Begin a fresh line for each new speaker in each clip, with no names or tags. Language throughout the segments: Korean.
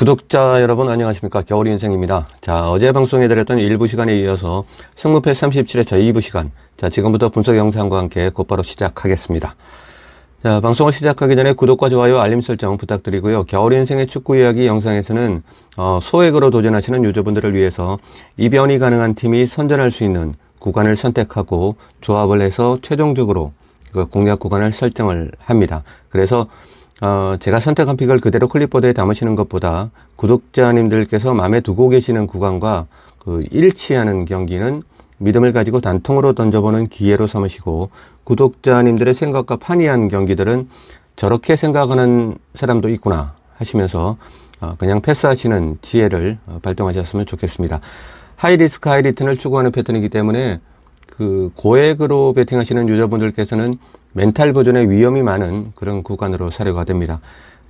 구독자 여러분 안녕하십니까. 겨울인생입니다. 자, 어제 방송해 드렸던 1부 시간에 이어서 승무패 37회 저 2부 시간, 자, 지금부터 분석 영상과 함께 곧바로 시작하겠습니다. 자, 방송을 시작하기 전에 구독과 좋아요, 알림 설정 부탁드리고요. 겨울인생의 축구 이야기 영상에서는 소액으로 도전하시는 유저분들을 위해서 이변이 가능한 팀이 선전할 수 있는 구간을 선택하고 조합을 해서 최종적으로 그 공략 구간을 설정을 합니다. 그래서 제가 선택한 픽을 그대로 클립보드에 담으시는 것보다 구독자님들께서 마음에 두고 계시는 구간과 그 일치하는 경기는 믿음을 가지고 단통으로 던져보는 기회로 삼으시고, 구독자님들의 생각과 판이한 경기들은 저렇게 생각하는 사람도 있구나 하시면서 그냥 패스하시는 지혜를 발동하셨으면 좋겠습니다. 하이리스크 하이리턴을 추구하는 패턴이기 때문에 그 고액으로 베팅하시는 유저분들께서는 멘탈 보존에 위험이 많은 그런 구간으로 사료가 됩니다.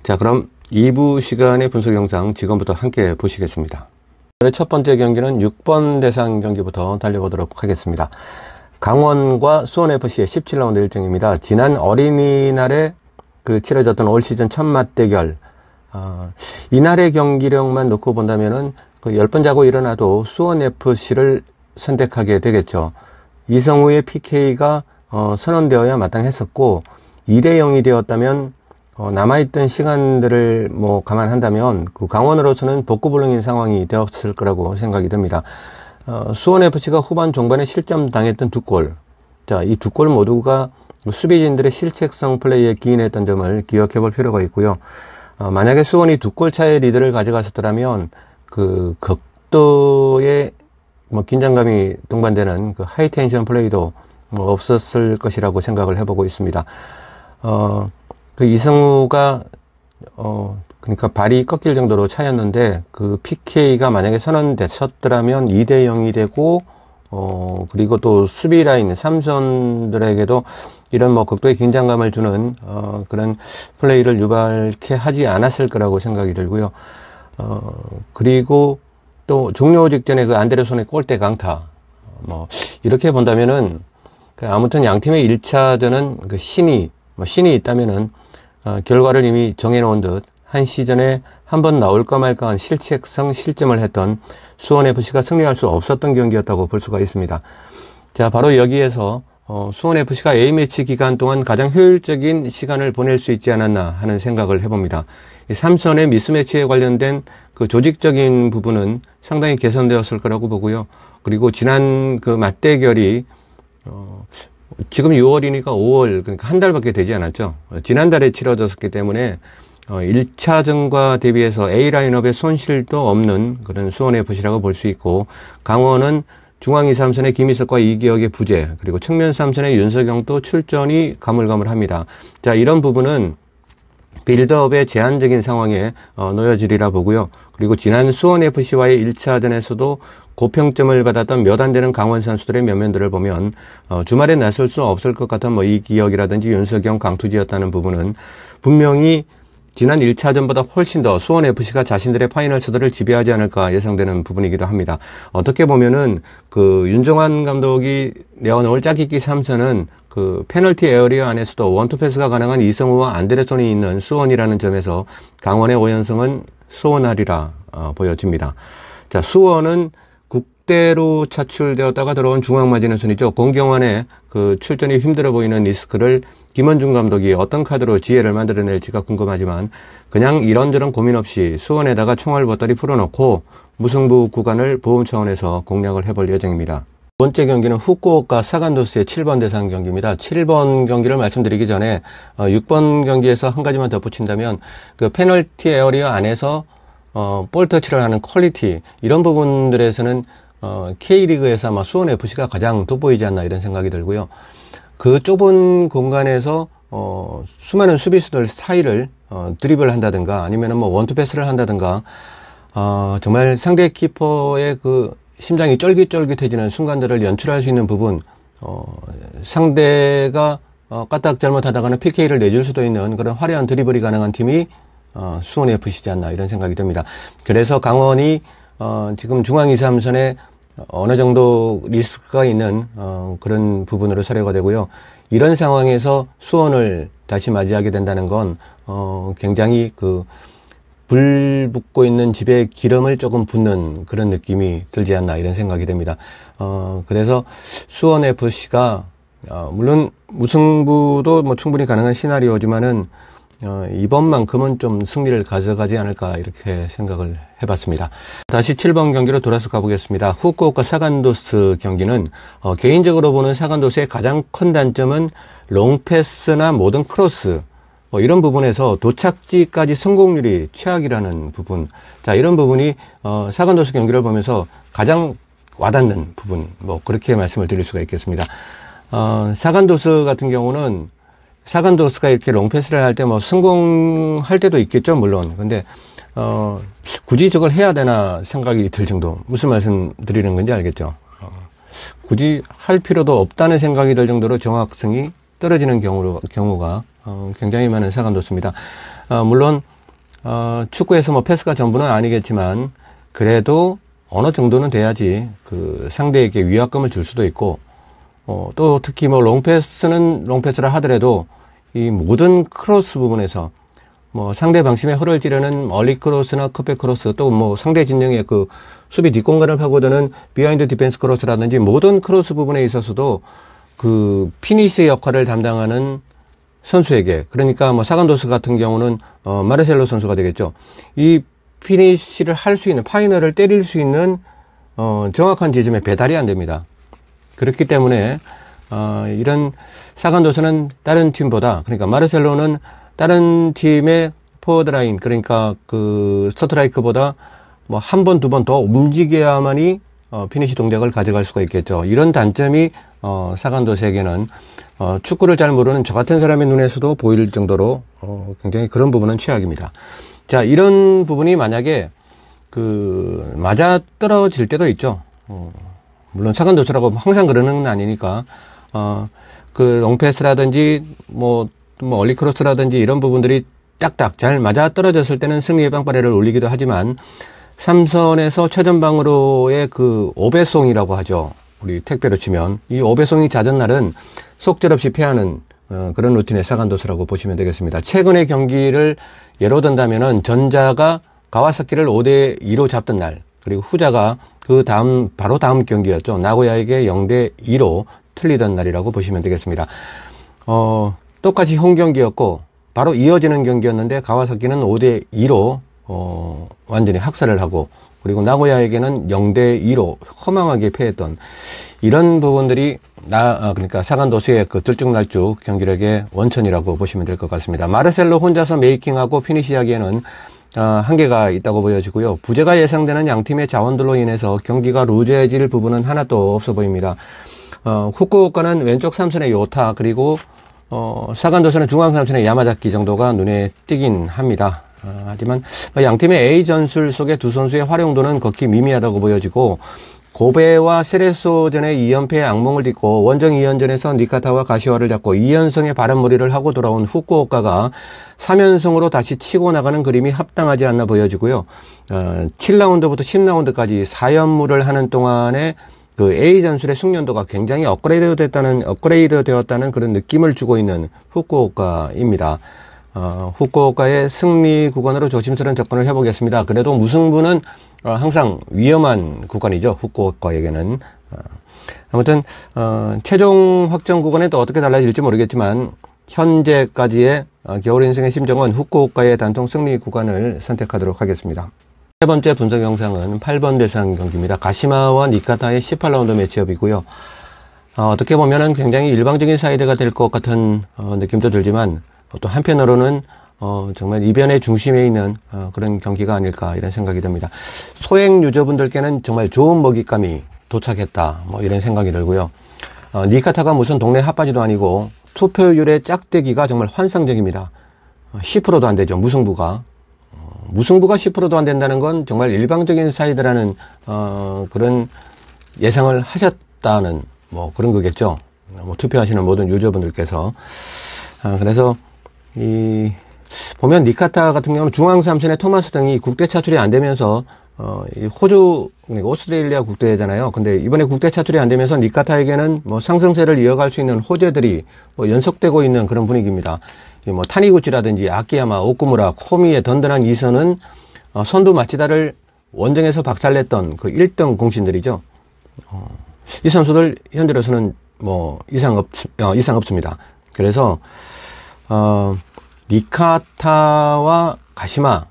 자, 그럼 2부 시간의 분석 영상 지금부터 함께 보시겠습니다. 오늘의 첫 번째 경기는 6번 대상 경기부터 달려보도록 하겠습니다. 강원과 수원FC의 17라운드 일정입니다. 지난 어린이날에 치러졌던 올 시즌 첫 맞대결, 이날의 경기력만 놓고 본다면은 10번 자고 일어나도 수원FC를 선택하게 되겠죠. 이성우의 PK가 선언되어야 마땅했었고 2대 0이 되었다면 남아있던 시간들을 감안한다면 그 강원으로서는 복구불능인 상황이 되었을 거라고 생각이 됩니다. 수원FC가 후반 종반에 실점 당했던 두 골, 자, 이 두 골 모두가 수비진들의 실책성 플레이에 기인했던 점을 기억해 볼 필요가 있고요. 만약에 수원이 두 골 차의 리드를 가져갔었더라면 그 극도의 긴장감이 동반되는 그 하이텐션 플레이도 없었을 것이라고 생각을 해보고 있습니다. 그 이승우가 그러니까 발이 꺾일 정도로 차였는데 그 PK가 만약에 선언됐었더라면 2대 0이 되고 그리고 또 수비 라인 삼선들에게도 이런 극도의 긴장감을 주는 그런 플레이를 유발케 하지 않았을 거라고 생각이 들고요. 그리고 또 종료 직전에 그 안데르손의 골대 강타, 이렇게 본다면은 아무튼 양 팀의 1차전은 그 신이 있다면은 결과를 이미 정해놓은 듯 한 시즌에 한 번 나올까 말까한 실책성 실점을 했던 수원FC가 승리할 수 없었던 경기였다고 볼 수가 있습니다. 자, 바로 여기에서 수원FC가 A매치 기간 동안 가장 효율적인 시간을 보낼 수 있지 않았나 하는 생각을 해봅니다. 이 삼선의 미스매치에 관련된 그 조직적인 부분은 상당히 개선되었을 거라고 보고요. 그리고 지난 그 맞대결이 지금 6월이니까 5월, 그러니까 한 달밖에 되지 않았죠. 지난달에 치러졌기 때문에 1차전과 대비해서 A 라인업에 손실도 없는 그런 수원FC라고 볼 수 있고, 강원은 중앙 2, 3선의 김희석과 이기혁의 부재, 그리고 측면 3선의 윤석영도 출전이 가물가물합니다. 자, 이런 부분은 빌드업의 제한적인 상황에 놓여지리라 보고요. 그리고 지난 수원FC와의 1차전에서도 고평점을 받았던 몇 안 되는 강원 선수들의 면면들을 보면 주말에 나설 수 없을 것 같은 이기혁이라든지 윤석영, 강투지였다는 부분은 분명히 지난 1차전보다 훨씬 더 수원FC가 자신들의 파이널 서드를 지배하지 않을까 예상되는 부분이기도 합니다. 어떻게 보면은 그 윤정환 감독이 내어놓을 짝짓기 3선은 그 페널티 에어리어 안에서도 원투 패스가 가능한 이성우와 안데르손이 있는 수원이라는 점에서 강원의 5연승은 소원하리라 보여집니다. 자, 수원은 국대로 차출되었다가 들어온 중앙마지노선이죠. 공경환의 그 출전이 힘들어 보이는 리스크를 김원중 감독이 어떤 카드로 지혜를 만들어낼지가 궁금하지만 그냥 이런저런 고민 없이 수원에다가 총알 보따리 풀어놓고 무승부 구간을 보험 차원에서 공략을 해볼 예정입니다. 두 번째 경기는 후쿠오카 사간도스의 7번 대상 경기입니다. 7번 경기를 말씀드리기 전에 6번 경기에서 한 가지만 덧붙인다면 그 페널티 에어리어 안에서 볼 터치를 하는 퀄리티, 이런 부분들에서는 K리그에서 아마 수원FC가 가장 돋보이지 않나 이런 생각이 들고요. 그 좁은 공간에서 수많은 수비수들 사이를 드리블 한다든가 아니면 원투 패스를 한다든가 정말 상대 키퍼의 그 심장이 쫄깃쫄깃해지는 순간들을 연출할 수 있는 부분, 상대가 까딱 잘못하다가는 PK를 내줄 수도 있는 그런 화려한 드리블이 가능한 팀이 수원FC지 않나 이런 생각이 듭니다. 그래서 강원이 지금 중앙 2, 3선에 어느 정도 리스크가 있는 그런 부분으로 사료가 되고요. 이런 상황에서 수원을 다시 맞이하게 된다는 건 굉장히 불 붙고 있는 집에 기름을 조금 붓는 그런 느낌이 들지 않나 이런 생각이 됩니다. 그래서 수원 FC가 물론 무승부도 뭐 충분히 가능한 시나리오지만은 이번만큼은 좀 승리를 가져가지 않을까 이렇게 생각을 해봤습니다. 다시 7번 경기로 돌아서 가보겠습니다. 후쿠오카 사간도스 경기는 개인적으로 보는 사간도스의 가장 큰 단점은 롱패스나 모든 크로스 이런 부분에서 도착지까지 성공률이 최악이라는 부분. 자, 이런 부분이 사간도스 경기를 보면서 가장 와닿는 부분, 뭐 그렇게 말씀을 드릴 수가 있겠습니다. 사간도스 같은 경우는 사간도스가 이렇게 롱패스를 할 때 뭐 성공할 때도 있겠죠, 물론. 근데 굳이 저걸 해야 되나 생각이 들 정도. 무슨 말씀 드리는 건지 알겠죠? 굳이 할 필요도 없다는 생각이 들 정도로 정확성이 떨어지는 경우가 굉장히 많은 사간도스입니다. 물론 축구에서 뭐 패스가 전부는 아니겠지만 그래도 어느 정도는 돼야지 그 상대에게 위압감을 줄 수도 있고 또 특히 뭐 롱패스를 하더라도 이 모든 크로스 부분에서 뭐 상대 방심에 허를 찌르는 얼리 크로스나 컵백 크로스 또 뭐 상대 진영의 그 수비 뒷공간을 파고드는 비하인드 디펜스 크로스라든지 모든 크로스 부분에 있어서도 그 피니시 역할을 담당하는 선수에게, 그러니까 뭐 사간도스 같은 경우는 마르셀로 선수가 되겠죠. 이 피니시를 할 수 있는, 파이널을 때릴 수 있는 정확한 지점에 배달이 안 됩니다. 그렇기 때문에 이런 사간도스는 다른 팀보다, 그러니까 마르셀로는 다른 팀의 포워드 라인, 그러니까 그 스트라이크보다 뭐 한 번, 두 번 더 움직여야만이 피니시 동작을 가져갈 수가 있겠죠. 이런 단점이 사간도스에게는 축구를 잘 모르는 저 같은 사람의 눈에서도 보일 정도로 굉장히 그런 부분은 최악입니다. 자, 이런 부분이 만약에 그 맞아 떨어질 때도 있죠. 물론 사간도스라고 항상 그러는 건 아니니까 그 롱패스라든지 뭐 얼리크로스라든지 이런 부분들이 딱딱 잘 맞아 떨어졌을 때는 승리의 빵빠레를 올리기도 하지만 삼선에서 최전방으로의 그 오배송이라고 하죠. 우리 택배로 치면 이 오배송이 잦은 날은 속절없이 패하는 그런 루틴의 사간도스라고 보시면 되겠습니다. 최근의 경기를 예로 든다면은 전자가 가와사키를 5대2로 잡던 날, 그리고 후자가 그 다음 바로 다음 경기였죠. 나고야에게 0대2로 틀리던 날이라고 보시면 되겠습니다. 똑같이 홈 경기였고 바로 이어지는 경기였는데 가와사키는 5대2로 완전히 학살을 하고, 그리고 나고야에게는 0대2로 허망하게 패했던 이런 부분들이 그러니까 사간도스의 그 들쭉날쭉 경기력의 원천이라고 보시면 될 것 같습니다. 마르셀로 혼자서 메이킹하고 피니시하기에는 한계가 있다고 보여지고요. 부재가 예상되는 양팀의 자원들로 인해서 경기가 루즈해질 부분은 하나도 없어 보입니다. 후쿠오카는 왼쪽 삼선의 요타, 그리고 사간도스는 중앙 삼선의 야마자키 정도가 눈에 띄긴 합니다. 하지만 양팀의 A 전술 속의 두 선수의 활용도는 극히 미미하다고 보여지고, 고베와 세레소전의 2연패의 악몽을 딛고 원정 2연전에서 니카타와 가시와를 잡고 2연승의 바람몰이를 하고 돌아온 후쿠오카가 3연승으로 다시 치고 나가는 그림이 합당하지 않나 보여지고요. 7라운드부터 10라운드까지 4연무를 하는 동안에 그 A 전술의 숙련도가 굉장히 업그레이드 되었다는 그런 느낌을 주고 있는 후쿠오카입니다. 후쿠오카의 승리 구간으로 조심스러운 접근을 해보겠습니다. 그래도 무승부는 항상 위험한 구간이죠. 후쿠오카에게는. 아무튼 최종 확정 구간에 또 어떻게 달라질지 모르겠지만 현재까지의 겨울 인생의 심정은 후쿠오카의 단통 승리 구간을 선택하도록 하겠습니다. 세 번째 분석 영상은 8번 대상 경기입니다. 가시마와 니카타의 18라운드 매치업이고요. 어떻게 보면은 굉장히 일방적인 사이드가 될 것 같은 느낌도 들지만 또 한편으로는 정말 이변의 중심에 있는 그런 경기가 아닐까 이런 생각이 듭니다. 소액 유저분들께는 정말 좋은 먹잇감이 도착했다 뭐 이런 생각이 들고요. 니카타가 무슨 동네 핫바지도 아니고 투표율의 짝대기가 정말 환상적입니다. 10%도 안 되죠. 무승부가 10%도 안 된다는 건 정말 일방적인 사이드라는 그런 예상을 하셨다는 뭐 그런 거겠죠. 뭐 투표하시는 모든 유저분들께서. 그래서 보면 니카타 같은 경우는 중앙 삼선의 토마스 등이 국대 차출이 안 되면서 이 호주, 오스트레일리아 국대잖아요. 근데 이번에 국대 차출이 안 되면서 니카타에게는 뭐 상승세를 이어갈 수 있는 호재들이 뭐 연속되고 있는 그런 분위기입니다. 뭐 타니구치라든지 아키야마, 오쿠무라, 코미의 든든한 이선은 선두 마치다를 원정에서 박살냈던 그 1등 공신들이죠. 이 선수들 현재로서는 뭐 이상 없습니다. 그래서 니카타와 가시마,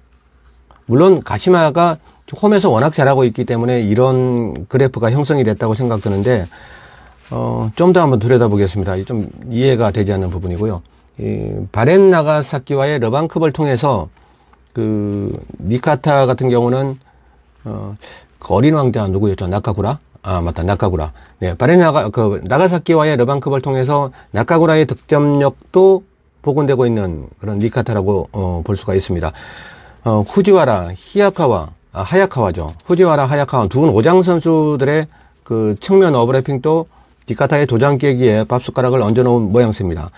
물론 가시마가 홈에서 워낙 잘하고 있기 때문에 이런 그래프가 형성이 됐다고 생각드는데 좀 더 한번 들여다보겠습니다. 좀 이해가 되지 않는 부분이고요. 바렌 나가사키와의 러방컵을 통해서 그 니카타 같은 경우는 그 어린 왕자 누구였죠? 나카구라? 아, 맞다. 나카구라. 네, 바렌 나가사키와의 러방컵을 통해서 나카구라의 득점력도 복원되고 있는 그런 니카타라고 볼 수가 있습니다. 후지와라, 하야카와죠. 후지와라, 하야카와 두 분 오장 선수들의 그 측면 오버래핑도 니카타의 도장 깨기에 밥숟가락을 얹어놓은 모양새입니다.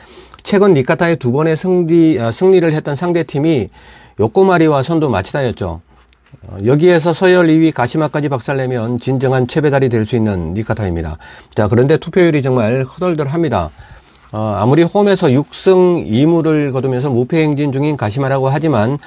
최근 니카타의 두 번의 승리를 했던 상대팀이 요코마리와 선두 마치다였죠. 여기에서 서열 2위 가시마까지 박살내면 진정한 최배달이 될 수 있는 니카타입니다. 자, 그런데 투표율이 정말 허덜덜합니다. 아무리 홈에서 6승 2무를 거두면서 무패 행진 중인 가시마라고 하지만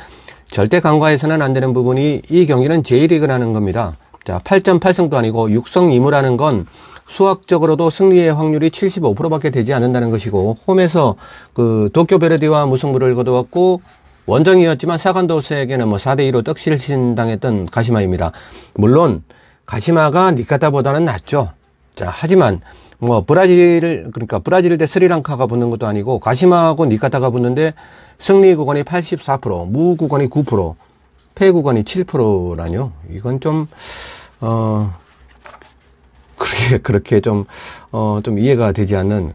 절대 간과해서는 안 되는 부분이 이 경기는 J리그라는 겁니다. 자, 8.8승도 아니고 6승 2무라는 건 수학적으로도 승리의 확률이 75%밖에 되지 않는다는 것이고, 홈에서 그 도쿄 베르디와 무승부를 거두었고 원정이었지만 사간도스에게는 뭐 4대2로 떡실신 당했던 가시마입니다. 물론 가시마가 니카타보다는 낫죠. 자, 하지만 뭐 브라질 대 스리랑카가 붙는 것도 아니고 가시마하고 니카타가 붙는데 승리 구간이 84%, 무 구간이 9%, 패 구간이 7%라뇨. 이건 좀 그렇게 좀 이해가 되지 않는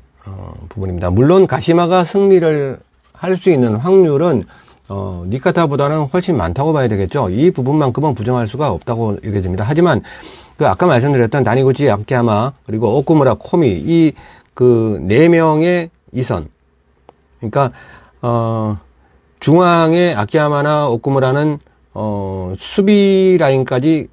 부분입니다. 물론 가시마가 승리를 할 수 있는 확률은 니카타보다는 훨씬 많다고 봐야 되겠죠. 이 부분만큼은 부정할 수가 없다고 여겨집니다. 하지만 그 아까 말씀드렸던 다니구치, 아키야마, 그리고 오쿠무라, 코미 이 그 4명의 이선, 그러니까 중앙의 아키야마나 오쿠무라는 수비 라인까지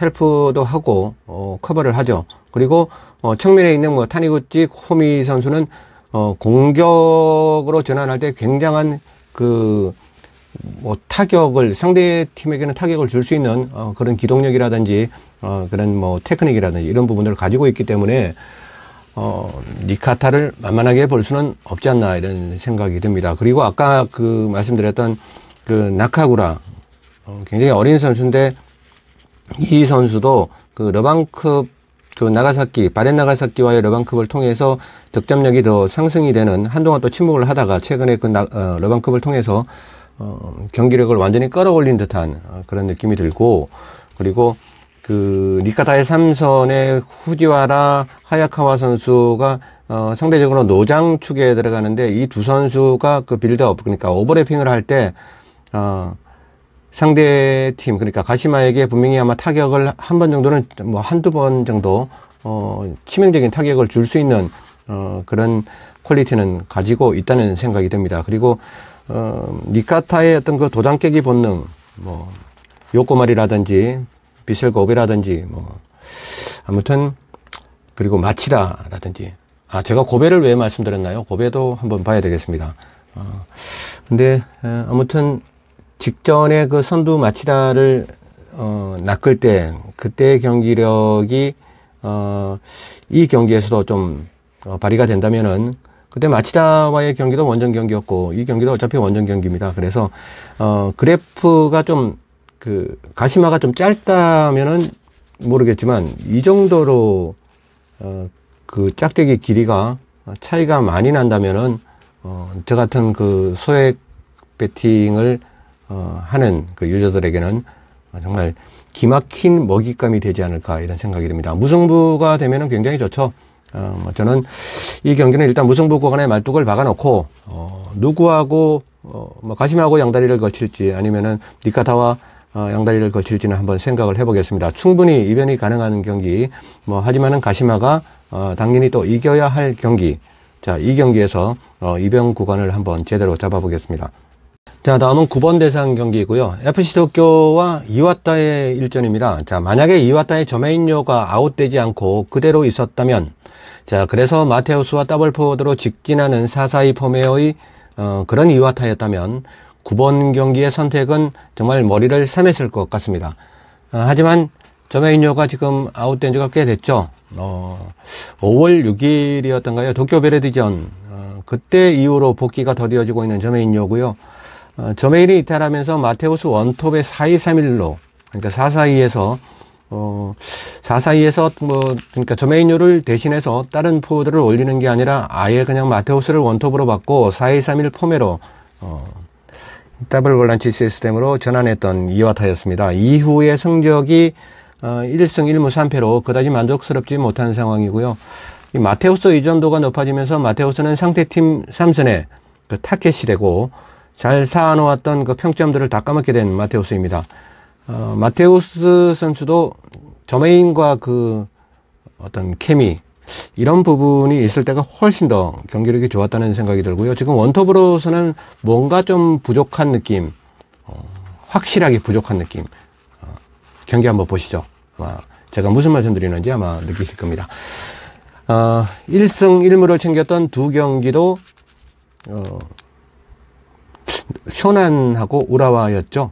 헬프도 하고 커버를 하죠. 그리고 측면에 있는 뭐 타니구치, 코미 선수는 공격으로 전환할 때 굉장한 그 뭐 타격을, 상대 팀에게는 타격을 줄 수 있는 그런 기동력이라든지 그런 뭐 테크닉이라든지 이런 부분들을 가지고 있기 때문에 니카타를 만만하게 볼 수는 없지 않나 이런 생각이 듭니다. 그리고 아까 그 말씀드렸던 그 나카구라, 굉장히 어린 선수인데 이 선수도 그 러방컵, 그 바렌 나가사키와의 러방컵을 통해서 득점력이 더 상승이 되는, 한동안 또 침묵을 하다가 최근에 그 러방컵을 통해서 경기력을 완전히 끌어올린 듯한 그런 느낌이 들고, 그리고 그 니카타의 3선의 후지와라, 하야카와 선수가 상대적으로 노장 축에 들어가는데, 이 두 선수가 그 빌드업, 그러니까 오버래핑을 할 때 상대팀, 그러니까 가시마에게 분명히 아마 타격을 한 번 정도는, 뭐 한두 번 정도 치명적인 타격을 줄 수 있는 그런 퀄리티는 가지고 있다는 생각이 듭니다. 그리고 니카타의 어떤 그 도장 깨기 본능, 뭐 요코마리라든지 비셀고베라든지 뭐 아무튼, 그리고 마치다라든지, 제가 고베를 왜 말씀드렸나요? 고베도 한번 봐야 되겠습니다. 근데 아무튼 직전에 그 선두 마치다를 낚을 때, 그때의 경기력이 이 경기에서도 좀 발휘가 된다면은, 그때 마치다와의 경기도 원정 경기였고 이 경기도 어차피 원정 경기입니다. 그래서 그래프가 좀 가시마가 좀 짧다면은 모르겠지만, 이 정도로 그 짝대기 길이가 차이가 많이 난다면은 저 같은 그 소액 배팅을 하는 그 유저들에게는 정말 기막힌 먹잇감이 되지 않을까 이런 생각이 듭니다. 무승부가 되면은 굉장히 좋죠. 저는 이 경기는 일단 무승부 구간에 말뚝을 박아놓고 누구하고 뭐 가시마하고 양다리를 걸칠지, 아니면은 니카타와 양다리를 걸칠지는 한번 생각을 해보겠습니다. 충분히 이변이 가능한 경기, 뭐 하지만은 가시마가 당연히 또 이겨야 할 경기. 자, 이 경기에서 이변 구간을 한번 제대로 잡아보겠습니다. 자, 다음은 9번 대상 경기이고요. FC 도쿄와 이와타의 일전입니다. 자, 만약에 이와타의 저메인요가 아웃되지 않고 그대로 있었다면, 자, 그래서 마테우스와 더블포워드로 직진하는 4-4-2 포메어의 그런 이와타였다면 9번 경기의 선택은 정말 머리를 삼했을 것 같습니다. 하지만 저메인요가 지금 아웃된 지가 꽤 됐죠. 5월 6일이었던가요? 도쿄 베레디전 그때 이후로 복귀가 더디어지고 있는 저메인요고요. 저메인이 이탈하면서 마테우스 원톱의 4-2-3-1로 그러니까 4-4-2에서 4-4-2에서 그러니까 저메인요를 대신해서 다른 포워드를 올리는 게 아니라 아예 그냥 마테우스를 원톱으로 받고 4-2-3-1 포메로 더블 볼란치 시스템으로 전환했던 이와타였습니다. 이후의 성적이 1승 1무 3패로 그다지 만족스럽지 못한 상황이고요. 이 마테우스 의존도가 높아지면서 마테우스는 상대팀 3선의 그 타켓이 되고 잘 쌓아놓았던 그 평점들을 다 까먹게 된 마테우스입니다. 마테우스 선수도 저메인과 그 어떤 케미 이런 부분이 있을 때가 훨씬 더 경기력이 좋았다는 생각이 들고요. 지금 원톱으로서는 뭔가 좀 부족한 느낌, 확실하게 부족한 느낌. 경기 한번 보시죠. 제가 무슨 말씀 드리는지 아마 느끼실 겁니다. 1승 1무를 챙겼던 두 경기도 쇼난하고 우라와였죠.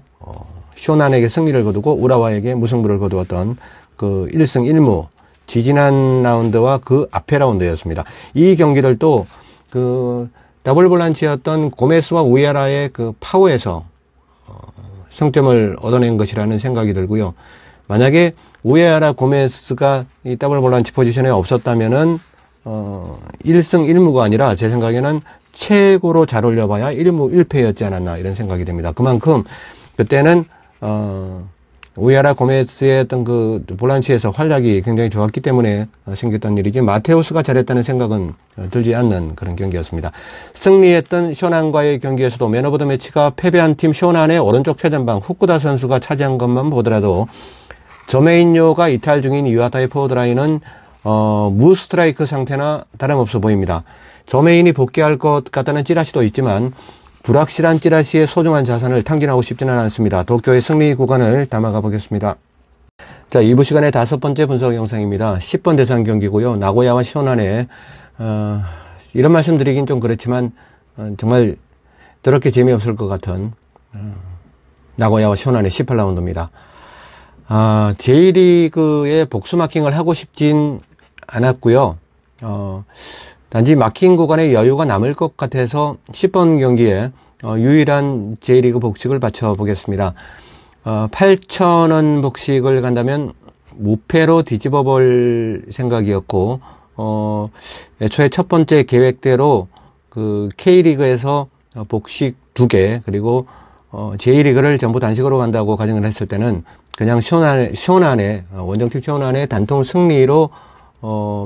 쇼난에게 승리를 거두고 우라와에게 무승부를 거두었던 그 1승 1무 지지난 라운드와 그 앞에 라운드였습니다. 이 경기들도 그 더블 볼란치였던 고메스와 우에라의 그 파워에서 승점을 얻어낸 것이라는 생각이 들고요. 만약에 우에라 고메스가 이 더블 볼란치 포지션에 없었다면은 1승 1무가 아니라 제 생각에는 최고로 잘 올려봐야 1무 1패였지 않았나 이런 생각이 됩니다. 그만큼 그때는 우에라 고메스의 어떤 그 볼란치에서 활약이 굉장히 좋았기 때문에 생겼던 일이지 마테우스가 잘했다는 생각은 들지 않는 그런 경기였습니다. 승리했던 쇼난과의 경기에서도 맨 오브 더 매치가 패배한 팀 쇼난의 오른쪽 최전방 후쿠다 선수가 차지한 것만 보더라도 저메인요가 이탈 중인 이와타의 포워드라인은 무스트라이크 상태나 다름없어 보입니다. 저메인이 복귀할 것 같다는 찌라시도 있지만 불확실한 찌라시의 소중한 자산을 탕진하고 싶지는 않습니다. 도쿄의 승리 구간을 담아가 보겠습니다. 자, 2부 시간의 5번째 분석 영상입니다. 10번 대상 경기고요. 나고야와 쇼난의 이런 말씀 드리긴 좀 그렇지만 정말 더럽게 재미없을 것 같은 나고야와 쇼난의 18라운드입니다. J리그에 복수 마킹을 하고 싶진 않았고요. 단지 마킹 구간에 여유가 남을 것 같아서 10번 경기에 유일한 J리그 복식을 받쳐보겠습니다. 8,000원 복식을 간다면 무패로 뒤집어 볼 생각이었고 애초에 첫 번째 계획대로 그 K리그에서 복식 2개 그리고 J리그를 전부 단식으로 간다고 가정을 했을 때는 그냥 쇼난의 원정팀 쇼난의 단통 승리로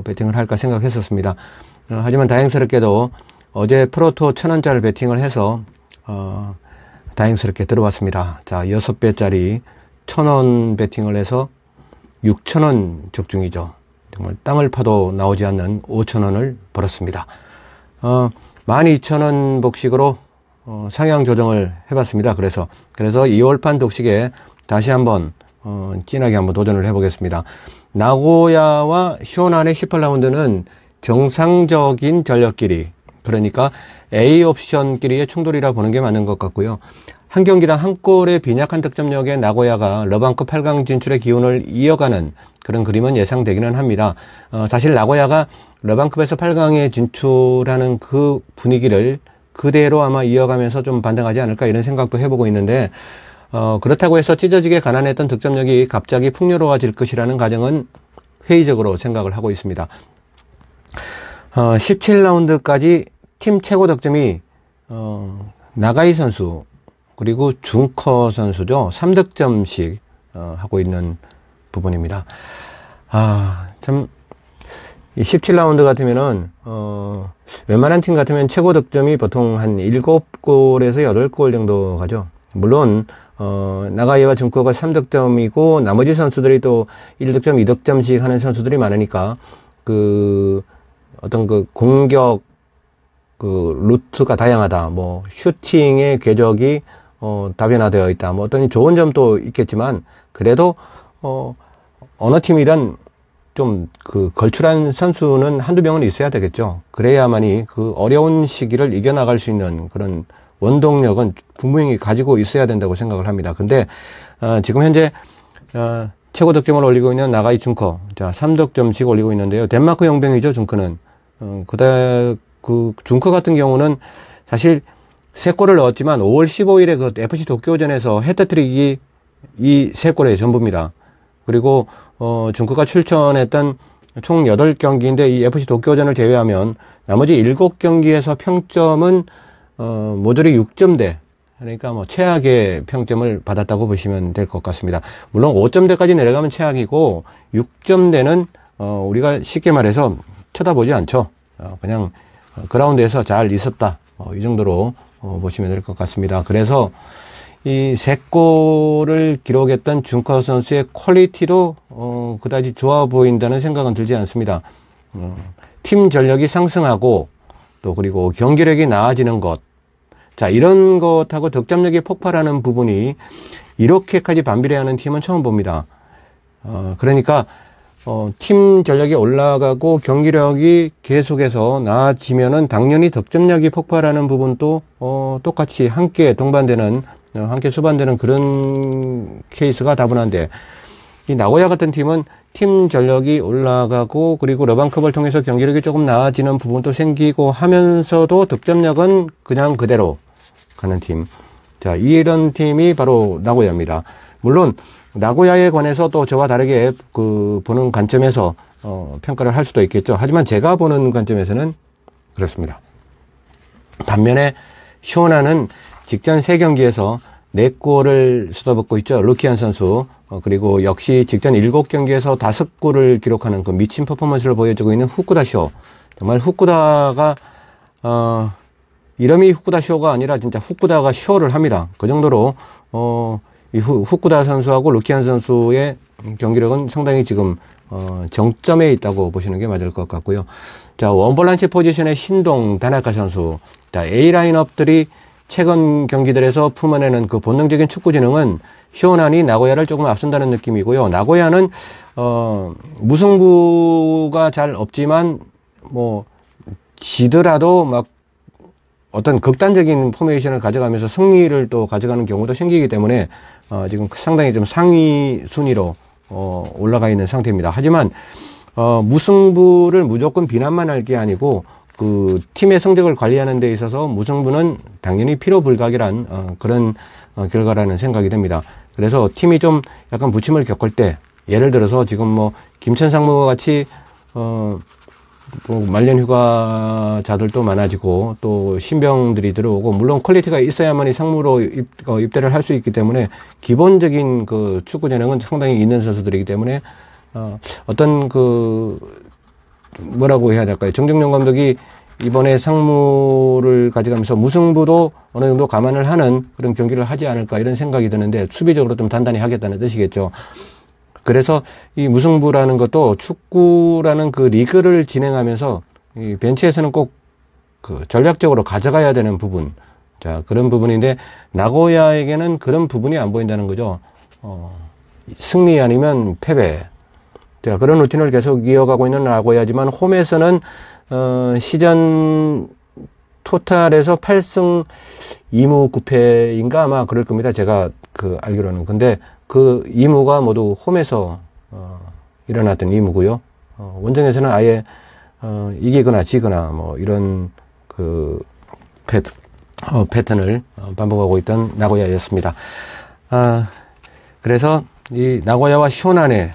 배팅을 할까 생각했었습니다. 하지만 다행스럽게도 어제 프로토 1,000원짜리 배팅을 해서 다행스럽게 들어왔습니다. 자, 6배짜리 1,000원 배팅을 해서 6,000원 적중이죠. 정말 땅을 파도 나오지 않는 5,000원을 벌었습니다. 12,000원 복식으로 상향 조정을 해봤습니다. 그래서 2월판 독식에 다시 한번 진하게 한번 도전을 해보겠습니다. 나고야와 쇼난의 18라운드는 정상적인 전력끼리, 그러니까 A 옵션끼리의 충돌이라 보는 게 맞는 것 같고요. 한 경기당 한 골의 빈약한 득점력의 나고야가 러방급 8강 진출의 기운을 이어가는 그런 그림은 예상되기는 합니다. 사실 나고야가 러방급에서 8강에 진출하는 그 분위기를 그대로 아마 이어가면서 좀 반등하지 않을까 이런 생각도 해보고 있는데 그렇다고 해서 찢어지게 가난했던 득점력이 갑자기 풍요로워질 것이라는 가정은 회의적으로 생각을 하고 있습니다. 17라운드까지 팀 최고 득점이 나가이 선수 그리고 준커 선수죠. 3득점씩 하고 있는 부분입니다. 참 17라운드 같으면은 웬만한 팀 같으면 최고 득점이 보통 한 7골에서 8골 정도 가죠. 물론 나가이와 준커가 3득점이고 나머지 선수들이 또 1득점, 2득점씩 하는 선수들이 많으니까 그 어떤 그 공격 그 루트가 다양하다. 뭐 슈팅의 궤적이 다변화되어 있다. 뭐 어떤 좋은 점도 있겠지만 그래도 어느 팀이든 좀 그 걸출한 선수는 한두 명은 있어야 되겠죠. 그래야만이 그 어려운 시기를 이겨나갈 수 있는 그런 원동력은 분명히 가지고 있어야 된다고 생각을 합니다. 근데 지금 현재 최고 득점을 올리고 있는 나가이 준커, 자 3득점씩 올리고 있는데요. 덴마크 용병이죠, 준커는. 그 준커 같은 경우는 사실 3골을 넣었지만 5월 15일에 그 FC 도쿄전에서 해트트릭이 이 3골의 전부입니다. 그리고 준커가 출전했던 총 8경기인데 이 FC 도쿄전을 제외하면 나머지 7경기에서 평점은 모조리 6점대, 그러니까 뭐 최악의 평점을 받았다고 보시면 될 것 같습니다. 물론 5점대까지 내려가면 최악이고 6점대는 우리가 쉽게 말해서 쳐다보지 않죠. 그냥 그라운드에서 잘 있었다, 이 정도로 보시면 될 것 같습니다. 그래서 이 3골을 기록했던 준커 선수의 퀄리티도 그다지 좋아 보인다는 생각은 들지 않습니다. 팀 전력이 상승하고 또 그리고 경기력이 나아지는 것, 자 이런 것하고 득점력이 폭발하는 부분이 이렇게까지 반비례하는 팀은 처음 봅니다. 그러니까 팀 전력이 올라가고 경기력이 계속해서 나아지면은 당연히 득점력이 폭발하는 부분도 똑같이 함께 동반되는, 함께 수반되는 그런 케이스가 다분한데, 이 나고야 같은 팀은 팀 전력이 올라가고 그리고 러방컵을 통해서 경기력이 조금 나아지는 부분도 생기고 하면서도 득점력은 그냥 그대로 가는 팀. 자, 이런 팀이 바로 나고야입니다. 물론 나고야에 관해서 또 저와 다르게 보는 관점에서 평가를 할 수도 있겠죠. 하지만 제가 보는 관점에서는 그렇습니다. 반면에 시오나는 직전 3경기에서 4골을 쏟아붓고 있죠. 루키안 선수. 그리고 역시 직전 7경기에서 5골을 기록하는 그 미친 퍼포먼스를 보여주고 있는 후쿠다 쇼. 정말 후쿠다가 이름이 후쿠다 쇼가 아니라 진짜 후쿠다가 쇼를 합니다. 그 정도로 이 후쿠다 선수하고 루키안 선수의 경기력은 상당히 지금 정점에 있다고 보시는 게 맞을 것 같고요. 자, 원볼란치 포지션의 신동, 다나카 선수. 자, A 라인업들이 최근 경기들에서 품어내는 그 본능적인 축구 지능은 시오나니 나고야를 조금 앞선다는 느낌이고요. 나고야는 무승부가 잘 없지만 뭐 지더라도 막 어떤 극단적인 포메이션을 가져가면서 승리를 또 가져가는 경우도 생기기 때문에 지금 상당히 좀 상위 순위로 올라가 있는 상태입니다. 하지만 무승부를 무조건 비난만 할 게 아니고 그 팀의 성적을 관리하는 데 있어서 무승부는 당연히 필요불가결한 그런 결과라는 생각이 듭니다. 그래서 팀이 좀 약간 부침을 겪을 때, 예를 들어서 지금 뭐 김천상무와 같이 뭐 말년 휴가자들도 많아지고 또 신병들이 들어오고, 물론 퀄리티가 있어야만이 상무로 입대를 할 수 있기 때문에 기본적인 그 축구 재능은 상당히 있는 선수들이기 때문에 어떤 뭐라고 해야 될까요? 정정용 감독이 이번에 상무를 가져가면서 무승부도 어느 정도 감안을 하는 그런 경기를 하지 않을까, 이런 생각이 드는데, 수비적으로 좀 단단히 하겠다는 뜻이겠죠. 그래서 이 무승부라는 것도 축구라는 그 리그를 진행하면서 이 벤치에서는 꼭 그 전략적으로 가져가야 되는 부분, 자 그런 부분인데 나고야에게는 그런 부분이 안 보인다는 거죠. 승리 아니면 패배. 자, 그런 루틴을 계속 이어가고 있는 나고야지만 홈에서는 시전 토탈에서 8승 2무 9패인가 아마 그럴 겁니다. 제가 알기로는. 근데 그 2무가 모두 홈에서 일어났던 2무고요. 원정에서는 아예 이기거나 지거나 뭐 이런 패턴을 반복하고 있던 나고야였습니다. 그래서 이 나고야와 시오나의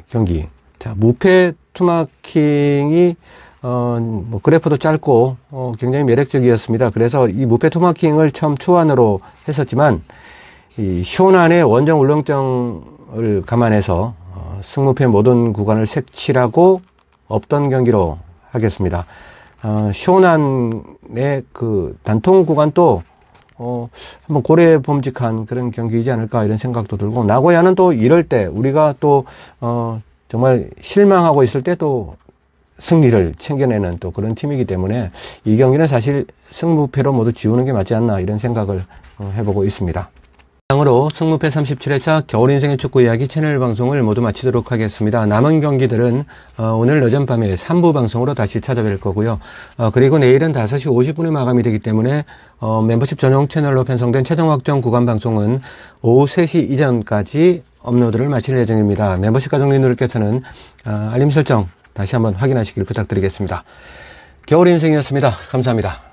경기. 자, 무패 투마킹이 뭐 그래프도 짧고 굉장히 매력적이었습니다. 그래서 이 무패 투마킹을 처음 초안으로 했었지만 이 시오난의 원정 울렁증을 감안해서 승무패 모든 구간을 색칠하고 없던 경기로 하겠습니다. 시오난의 그 단통 구간도 한번 고려 범직한 그런 경기이지 않을까, 이런 생각도 들고, 나고야는 또 이럴 때 우리가 또 정말 실망하고 있을 때 또 승리를 챙겨내는 또 그런 팀이기 때문에 이 경기는 사실 승무패로 모두 지우는 게 맞지 않나, 이런 생각을 해보고 있습니다. 이상으로 승무패 37회차 겨울인생의 축구 이야기 채널 방송을 모두 마치도록 하겠습니다. 남은 경기들은 오늘 늦은 밤에 3부 방송으로 다시 찾아뵐 거고요. 그리고 내일은 5시 50분에 마감이 되기 때문에 멤버십 전용 채널로 편성된 최종 확정 구간 방송은 오후 3시 이전까지 업로드를 마칠 예정입니다. 멤버십 가족님들께서는 알림 설정 다시 한번 확인하시길 부탁드리겠습니다. 겨울인생이었습니다. 감사합니다.